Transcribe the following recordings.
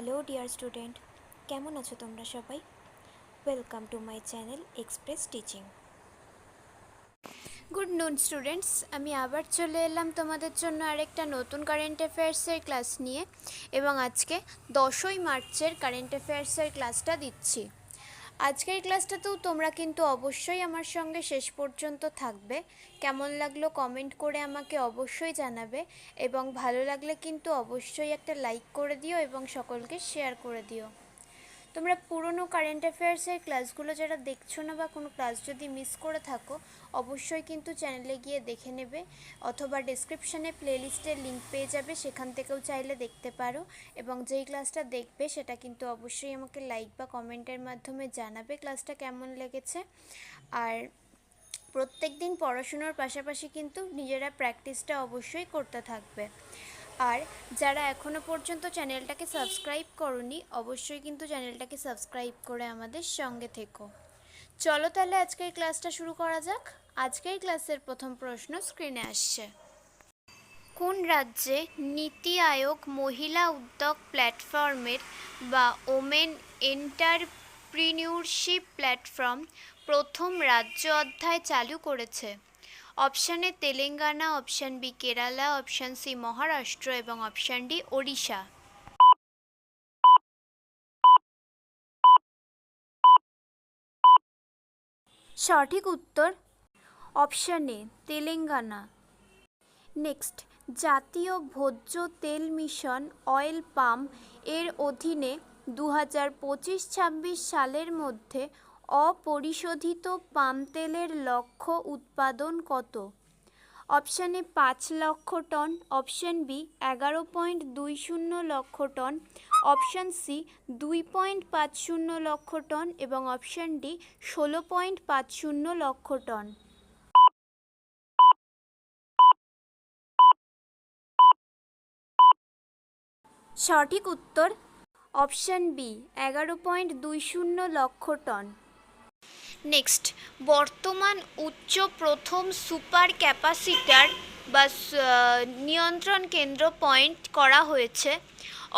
Hello dear student, কেমন আছো তোমরা সবাই? Welcome to my channel express teaching. Good নুন স্টুডেন্টস, আমি আবার চলে এলাম তোমাদের জন্য আরেকটা নতুন কারেন্ট অ্যাফেয়ার্সের ক্লাস নিয়ে, এবং আজকে 10ই মার্চের কারেন্ট অ্যাফেয়ার্সের ক্লাসটা দিচ্ছি। আজকের ক্লাসটাতেও তোমরা কিন্তু অবশ্যই আমার সঙ্গে শেষ পর্যন্ত থাকবে। কেমন লাগলো কমেন্ট করে আমাকে অবশ্যই জানাবে, এবং ভালো লাগলে কিন্তু অবশ্যই একটা লাইক করে দিও এবং সকলকে শেয়ার করে দিও। তোমরা পুরনো কারেন্ট অ্যাফেয়ার্সের ক্লাসগুলো যারা দেখছো না বা কোনো ক্লাস যদি মিস করে থাকো, অবশ্যই কিন্তু চ্যানেলে গিয়ে দেখে নেবে, অথবা ডেসক্রিপশানে প্লেলিস্টের লিঙ্ক পেয়ে যাবে, সেখান থেকেও চাইলে দেখতে পারো। এবং যেই ক্লাসটা দেখবে সেটা কিন্তু অবশ্যই আমাকে লাইক বা কমেন্টের মাধ্যমে জানাবে ক্লাসটা কেমন লেগেছে। আর প্রত্যেক দিন পড়াশুনোর পাশাপাশি কিন্তু নিজেরা প্র্যাকটিসটা অবশ্যই করতে থাকবে। আর যারা এখনও পর্যন্ত চ্যানেলটাকে সাবস্ক্রাইব করোনি, অবশ্যই কিন্তু চ্যানেলটাকে সাবস্ক্রাইব করে আমাদের সঙ্গে থেকো। চলো তাহলে আজকের ক্লাসটা শুরু করা যাক। আজকের ক্লাসের প্রথম প্রশ্ন স্ক্রিনে আসছে। কোন রাজ্যে নীতি আয়োগ মহিলা উদ্যোগ প্ল্যাটফর্মের বা ওমেন এন্টারপ্রিনিউরশিপ প্ল্যাটফর্ম প্রথম রাজ্য অধ্যায় চালু করেছে? Option A Telangana, option B Kerala, option C Maharashtra এবং অপশান ডি ওড়িশা। সঠিক উত্তর অপশান এ তেলেঙ্গানা। নেক্সট, জাতীয় ভোজ্য তেল মিশন অয়েল পাম এর অধীনে 2025-26 সালের মধ্যে অপরিশোধিত পাম তেলের লক্ষ্য উৎপাদন কত? অপশান এ 5 লক্ষ টন, অপশান বি 11.20 লক্ষ টন, অপশান সি 2.50 লক্ষ টন এবং অপশান ডি 16.50 লক্ষ টন। সঠিক উত্তর অপশান বি 11.20 লক্ষ টন। নেক্সট, বর্তমান উচ্চ প্রথম সুপার ক্যাপাসিটার বা নিয়ন্ত্রণ কেন্দ্র পয়েন্ট করা হয়েছে?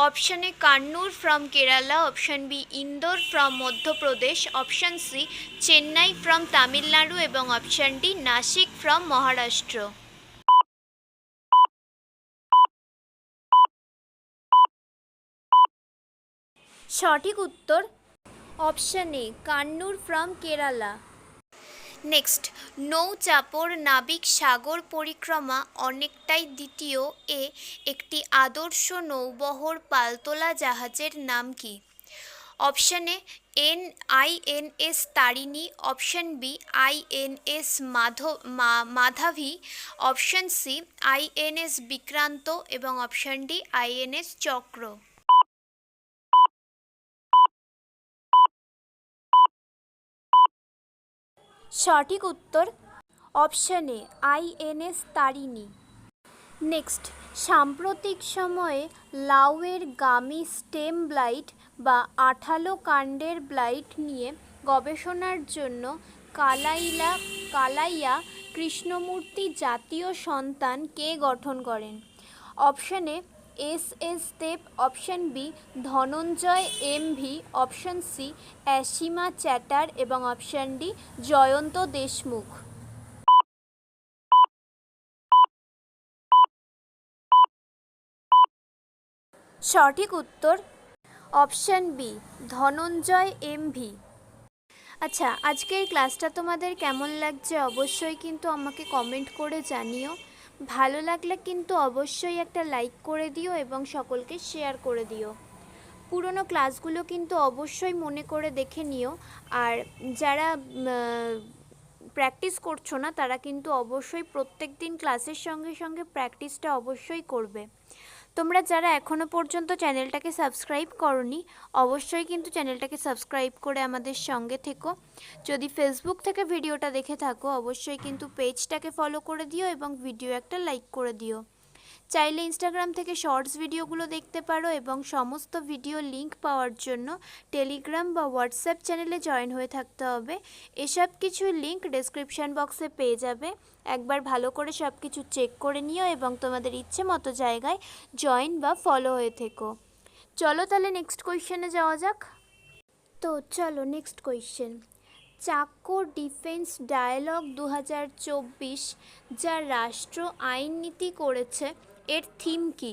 Option A Kannur from Kerala, option B Indore from Madhya Pradesh, option C Chennai from Tamil Nadu এবং option D Nashik from Maharashtra. সঠিক উত্তর option A Kannur from Kerala. Next, নৌচাপর নাবিক সাগর পরিক্রমা অনেকটাই দ্বিতীয় এ একটি আদর্শ নৌবহর পালতোলা জাহাজের নাম কি? Option A INS Tarini, option B INS Madhavi, option C INS Vikrant এবং অপশান ডি আইএনএস চক্র। সঠিক উত্তর option A INS Tarini. Next, সাম্প্রতিক সময়ে লাউয়ের গামি স্টেম ব্লাইট বা আঠালো কাণ্ডের ব্লাইট নিয়ে গবেষণার জন্য কালাইয়া কৃষ্ণমূর্তি জাতীয় সন্তান কে গঠন করেন? Option A S Dev, option B Dhananjay M V, option C Asima Chatter এবং অপশান ডি জয়ন্ত দেশমুখ। সঠিক উত্তর অপশান বি ধনঞ্জয় এমভি। আচ্ছা, আজকের ক্লাসটা তোমাদের কেমন লাগছে অবশ্যই কিন্তু আমাকে কমেন্ট করে জানিও। ভালো লাগলে কিন্তু অবশ্যই একটা লাইক করে দিও এবং সকলকে শেয়ার করে দিও। পুরনো ক্লাসগুলো কিন্তু অবশ্যই মনে করে দেখে নিও। আর যারা প্র্যাকটিস করছো না তারা কিন্তু অবশ্যই প্রত্যেক দিন ক্লাসের সঙ্গে সঙ্গে প্র্যাকটিসটা অবশ্যই করবে। তোমরা যারা এখনও পর্যন্ত চ্যানেলটাকে সাবস্ক্রাইব করোনি, অবশ্যই কিন্তু চ্যানেলটাকে সাবস্ক্রাইব করে আমাদের সঙ্গে থেকো। যদি ফেসবুক থেকে ভিডিওটা দেখে থাকো, অবশ্যই কিন্তু পেজটাকে ফলো করে দিও এবং ভিডিও একটা লাইক করে দিও। চাইলে ইনস্টাগ্রাম থেকে শর্টস ভিডিওগুলো দেখতে পারো এবং সমস্ত ভিডিও লিঙ্ক পাওয়ার জন্য টেলিগ্রাম বা হোয়াটসঅ্যাপ চ্যানেলে জয়েন হয়ে থাকতে হবে। এসব কিছু লিঙ্ক ডেসক্রিপশান বক্সে পেয়ে যাবে। একবার ভালো করে সব কিছু চেক করে নিও এবং তোমাদের ইচ্ছে মতো জায়গায় জয়েন বা ফলো হয়ে থেকো। চলো তাহলে নেক্সট কোয়েশ্চেনে যাওয়া যাক। তো চলো নেক্সট কোয়েশ্চেন। চাক্কো ডিফেন্স ডায়ালগ 2024 যা রাষ্ট্র আইন নীতি করেছে এর থিম কি?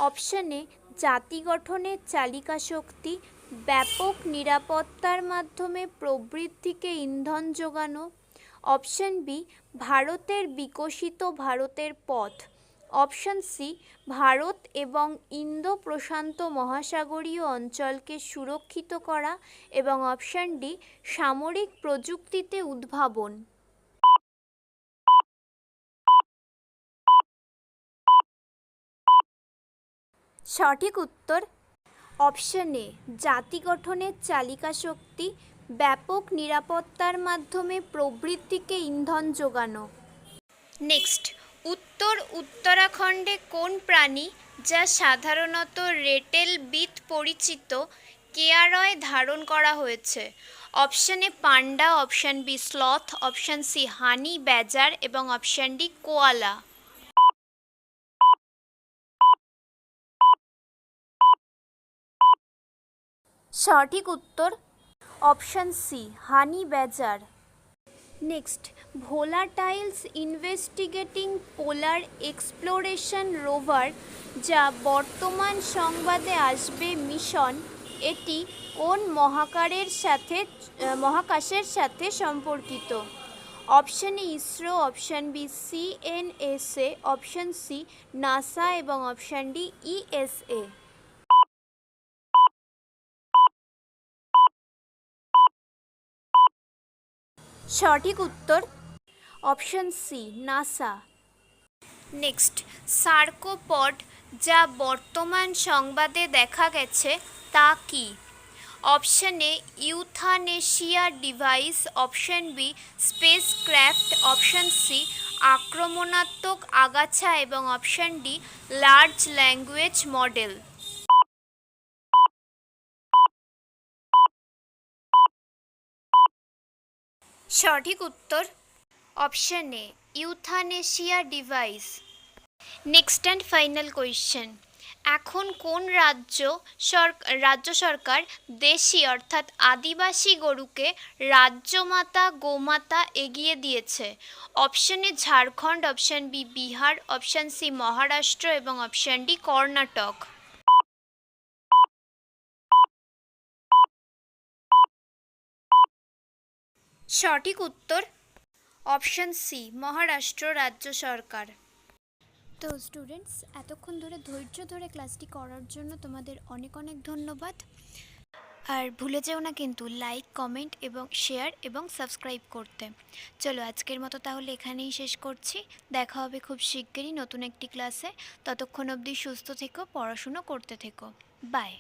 অপশন এ জাতি গঠনের চালিকা শক্তি, ব্যাপক নিরাপত্তার মাধ্যমে প্রবৃদ্ধিকে ইন্ধন যোগানো। অপশন বি ভারতের বিকশিত ভারতের পথ। অপশন সি ভারত এবং ইন্দো প্রশান্ত মহাসাগরীয় অঞ্চলকে সুরক্ষিত করা। এবং অপশন ডি সামরিক প্রযুক্তিতে উদ্ভাবন। সঠিক উত্তর অপশন এ জাতি গঠনের চালিকা শক্তি, ব্যাপক নিরাপত্তার মাধ্যমে প্রবৃদ্ধিকে ইন্ধন যোগানো। নেক্সট, উত্তরাখণ্ডে কোন প্রাণী, যা সাধারণত রেটেলবিথ পরিচিত, কেয়ারয় ধারণ করা হয়েছে? Option A panda, option B sloth, option C honey badger এবং অপশন ডি কোয়ালা। সঠিক উত্তর option C honey badger. Next, volatiles investigating polar exploration rover যা বর্তমান সংবাদে আসবে মিশন, এটি কোন মহাকাশের সাথে সম্পর্কিত? Option A ISRO, option B CNSA, option C NASA এবং অপশন ডি ইএসএ। সঠিক উত্তর option C NASA. Next, Sarco pod যা বর্তমান সংবাদে দেখা গেছে তা কি? Option A euthanasia device, option B spacecraft, option C আক্রমণাত্মক আগাছা এবং option D large language model. সঠিক উত্তর option A euthanasia device. Next and final question. এখন কোন রাজ্য সরকার দেশি অর্থাৎ আদিবাসী গরুকে রাজ্যমাতা গোমাতা এগিয়ে দিয়েছে? Option A Jharkhand, option B Bihar, option C Maharashtra এবং অপশন ডি কর্ণাটক। সঠিক উত্তর অপশন সি মহারাষ্ট্র রাজ্য সরকার। তো স্টুডেন্টস, এতক্ষণ ধরে ধৈর্য ধরে ক্লাসটি করার জন্য তোমাদের অনেক অনেক ধন্যবাদ। আর ভুলে যেও না কিন্তু লাইক, কমেন্ট এবং শেয়ার এবং সাবস্ক্রাইব করতে। চলো আজকের মতো তাহলে এখানেই শেষ করছি। দেখা হবে খুব শিগগিরই নতুন একটি ক্লাসে। ততক্ষণ অবধি সুস্থ থেকো, পড়াশুনো করতে থেকো। বাই।